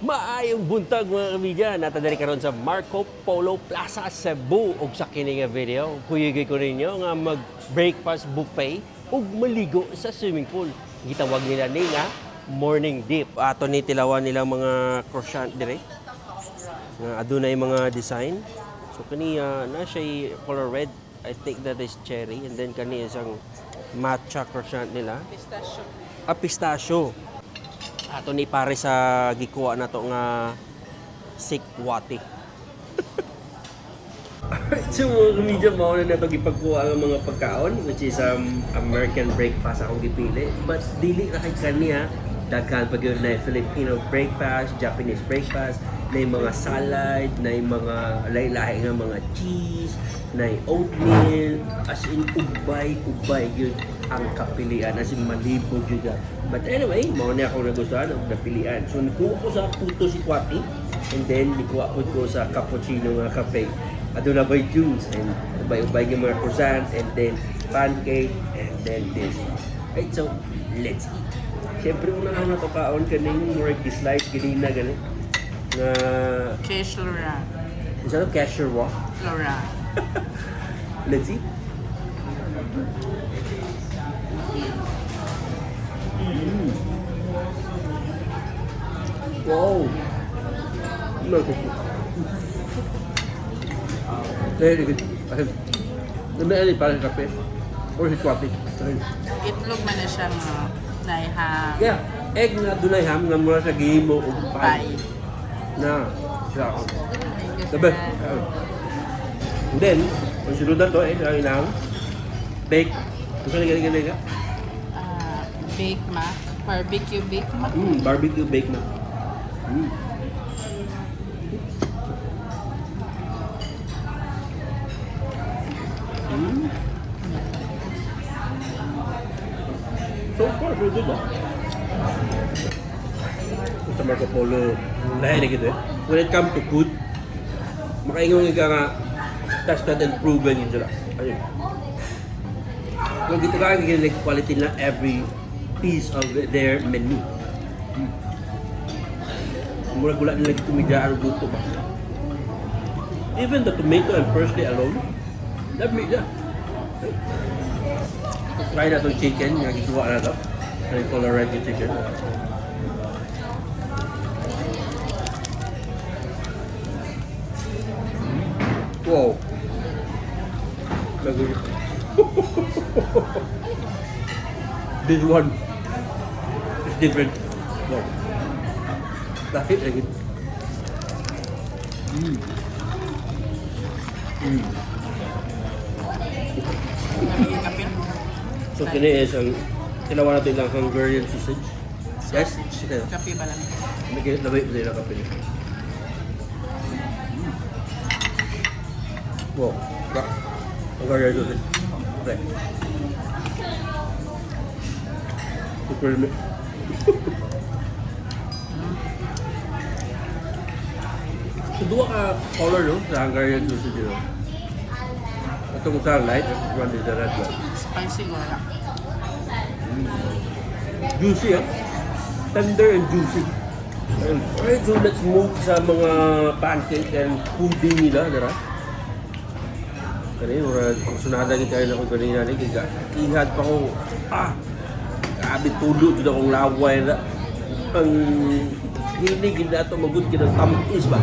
Maayong buntag mga kabidyan. Natadali karon sa Marco Polo Plaza, Cebu. Ug sa kini nga video, kuyugay ko ninyo nga mag-breakfast buffet ug maligo sa swimming pool. Gitawag nila ni nga morning dip. Ato ni tilawan nilang mga croissant dire. Nga adunay mga design. So kani na siya color red. I think that is cherry, and then kani isang matcha croissant nila. Pistachio. Pistachio. Ato ni pare sa gikuha na to nga sikwati. So mga kamedya, mauna na ito gipagkuha ang mga pagkaon, which is American breakfast akong gipili. But dili na kay kaniya, daghan pag yun na Filipino breakfast, Japanese breakfast, na yung mga salad, na yung mga lahi-lahi nga mga cheese, na yung oatmeal, as in ubay yun ang kapilian, as in malibog yun. But anyway, mauna akong nagustuhan ang napilian. So nikuha ko sa puto si Kwati, and then nikuha ko sa cappuccino nga kape. Aduna by juice, and ubay yung mga croissant, and then pancake, and then this. Right, so let's eat. Siyempre una lang na to kaon kaning more slice ganina gani nga Cashew-ra. isa to cashew wa. Flora. Let's eat. Wow. No. Very good. Dami parang kape. Or si Kwati. Itlog man na siyang naihang Yeah, egg na dunay ham nga mura sa gihimo og pie. pie. Na. Siya. Thank you, Sabi. sir. And then, ang sinudan to, ang inang bake. Kung saan gani ka? Bake ma. Barbecue bake ma. Barbecue bake na. So far, so good ah. Sa Marco Polo, dahil na gitu eh. When it comes to food, makaingon nga nga tested and proven yun sila. Ayun. Kung dito ka, like quality na every piece of their menu. Mura gula nila kumidya ang luto ba. Even the tomato and parsley alone, love me that. Try na itong chicken, yung gisuwa na ito. Ano yung color red yung chicken. Wow! Lagoy. This one is different. Wow. Lahit lagi. Kapin. So kini is ang tinawa natin lang Hungarian sausage. Yes? Sige. Kape ba lang? Labay ko nila kape. Wow. Hungarian sausage. Okay. Super limit. So dua ka color no sa Hungarian sausage no? Itong sa light, one is the red one. Spicy wala. Juicy tender and juicy. Alright, so let's move sa mga pancake and pudding nila, dara. Kani mura sunada gid kayo na ko kanina ni kay ihad pa ko. Grabe tulo jud akong laway na. Ang hilig gid ato magud kinang tamis ba.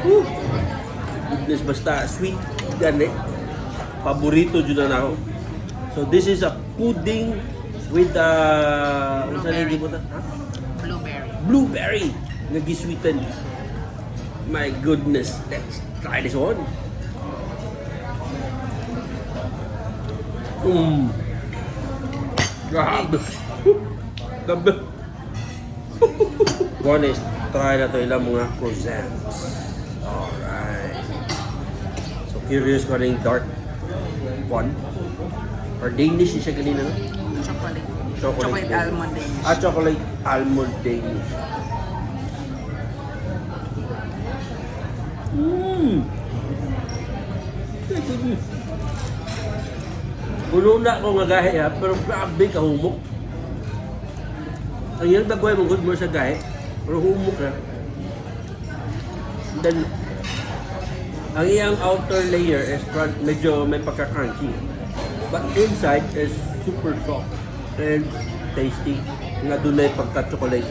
Goodness, basta sweet gani. Paborito jud na ako. So this is a pudding with unsa ni mo ta? Blueberry. Blueberry nga gisweeten. My goodness, let's try this one. Grabe. Grabe. One is try na to ilang mga croissants. Alright. So curious ko rin dark one. Or Danish siya kanina no? Chocolate. Chocolate Chocolate almond Danish. Chocolate almond Danish. Puno na ako nga gahe pero grabe kahumok. Ang yung dagway mong good mo sa gahe, pero humok na. Then, ang iyang outer layer is medyo may pagka-crunchy. But inside is super soft and tasty. Nga doon ay pagka-chocolate.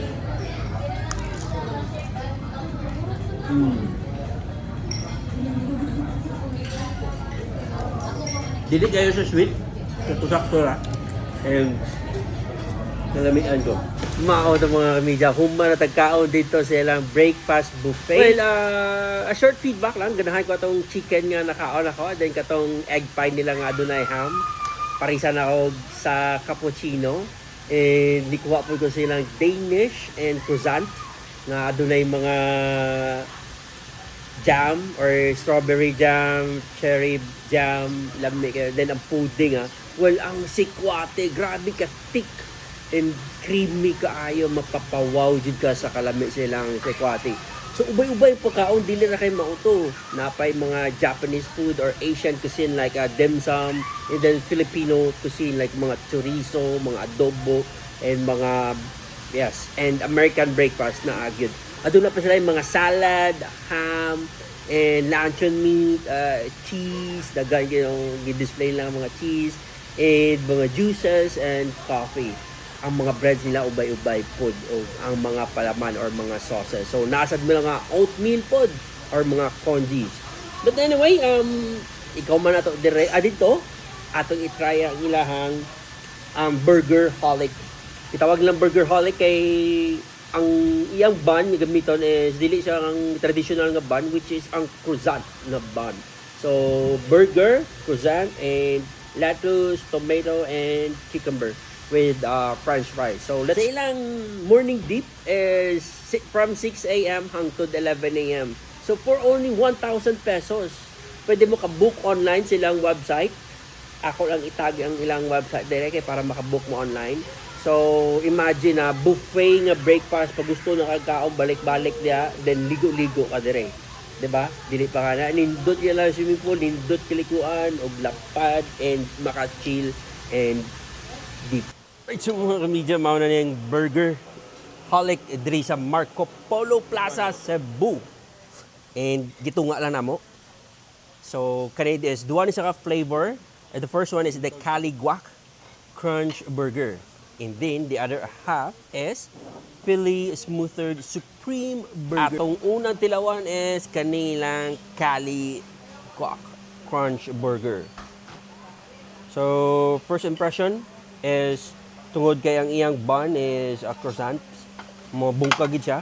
Dili kayo sa sweet. Sakto-sakto ra. And nalamian ko. Mao ng mga kamidya, humma na tagkaon dito sa ilang breakfast buffet. Well, a short feedback lang. Ganahan ko itong chicken nga nakaon ako. Then katong egg pie nila nga dunay ham. Parisan ako sa cappuccino. And nikuha po ko silang Danish and croissant nga dunay mga jam or strawberry jam, cherry jam, lami kayo. Then ang pudding well, ang sikwate, grabe ka thick and creamy kaayo, mapapawaw jud ka sa kalami silang sikwate. So ubay-ubay pagkaon dili ra kay mauto. Napay mga Japanese food or Asian cuisine like dim sum, and then Filipino cuisine like mga chorizo, mga adobo, and mga and American breakfast na agyud. Aduna pa sila yung mga salad, ham, and luncheon meat, cheese, dagan yung i-display lang mga cheese, and mga juices and coffee. Ang mga breads nila ubay-ubay pod o ang mga palaman or mga sauces. So nasad mo lang nga oatmeal pod or mga congis. But anyway, ikaw man ato dire dito atong i-try ang ilahang burger holic. Itawag lang burger holic kay ang iyang bun nga gamiton is dili siya ang traditional nga bun, which is ang croissant na bun. So burger, croissant, and lettuce, tomato, and cucumber with french fries. So let's say ilang morning dip is from 6 a.m. hangtod 11 a.m. So for only 1,000 pesos, pwede mo ka-book online silang website. Ako lang itag ang ilang website dire kay para maka-book mo online. So, imagine buffet nga breakfast, pag gusto na kagkaon, balik-balik niya, then ligo-ligo ka dire. Diba? Dili pa ka na. Nindot niya lang swimming pool, nindot kilikuan, o lapad, and maka-chill, and deep. Right, so mga kamidya, mauna na yung burger holic diri sa Marco Polo Plaza, Cebu. And gitunga lang na mo. So, kanina is, duwa ni sa flavor. And the first one is the Cali Guac Crunch Burger. And then, the other half is Philly Smothered Supreme Burger. Atong unang tilawan is kanilang Cali Guac Crunch Burger. So, first impression is tungod kay ang iyang bun is a croissant. Mabungkagid siya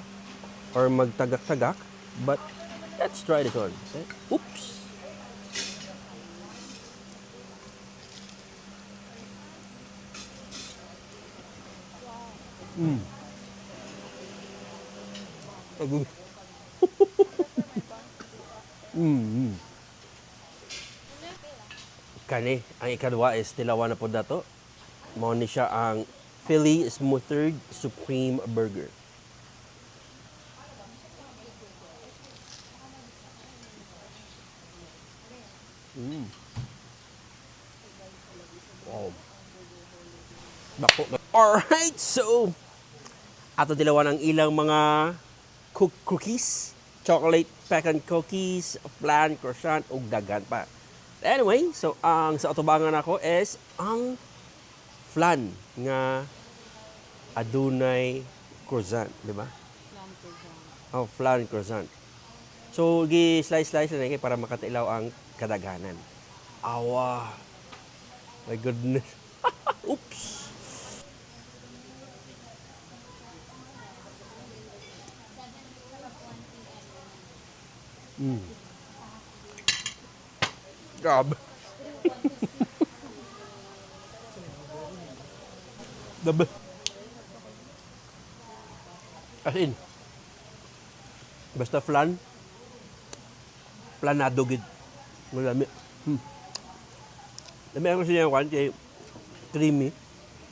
or magtagak-tagak. But, let's try this one. Okay? Oops! Kani, ang ikadwa is tilawan na po dato. Mao ni siya ang Philly Smothered Supreme Burger. Wow. Bako. Alright, so ato dilawan ang ilang mga cookies, chocolate pecan cookies, flan, croissant, ug daghan pa. Anyway, so ang sa atubangan ako is ang flan nga adunay croissant, di ba? Oh, flan croissant. So gi-slice na kay para makatilaw ang kadaghanan. Awa. My goodness. Oops. Grabe. Dabe. As in, basta flan, planado gid. Malami. Lami ako siya yung kay creamy,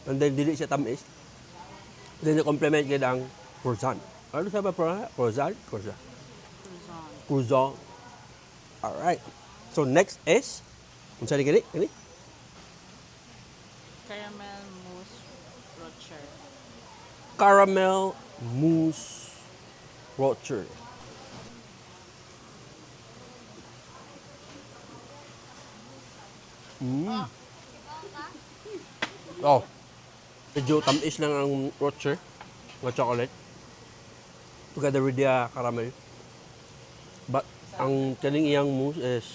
and then dili siya tamis. Then complement kay ang croissant. Ano sabi pa? Croissant? Croissant. Alright. So next is, unsa ni gani? Caramel mousse rocher. Caramel mousse rocher. Oh, medyo tamis lang ang rocher ng chocolate. Together with the caramel. But ang kaning iyang mousse is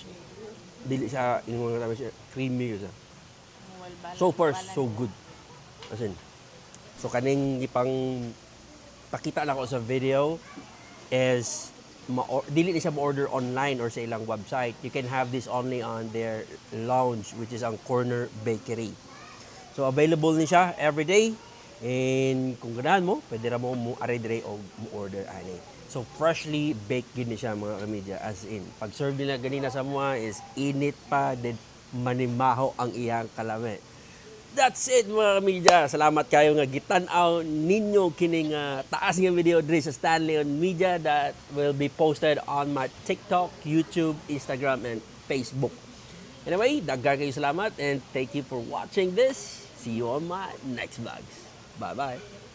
dili siya yung mga tamis creamy siya. So far, so good. As in, so kaning ipang pakita lang ko sa video is dili ni siya ma-order online or sa ilang website. You can have this only on their lounge, which is ang Corner Bakery. So available ni siya every day. And kung ganahan mo, pwede ra mo are-dire o mo-order ani. So freshly baked gid ni siya mga kamidya, as in. Pag serve nila ganina sa mga is init pa, then manimaho ang iyang kalame. That's it mga kamidya. Salamat kayo nga gitan-aw ninyo kining taas nga video diri sa Stanley on Media that will be posted on my TikTok, YouTube, Instagram, and Facebook. Anyway, daghan kayo salamat and thank you for watching this. See you on my next vlogs. Bye-bye.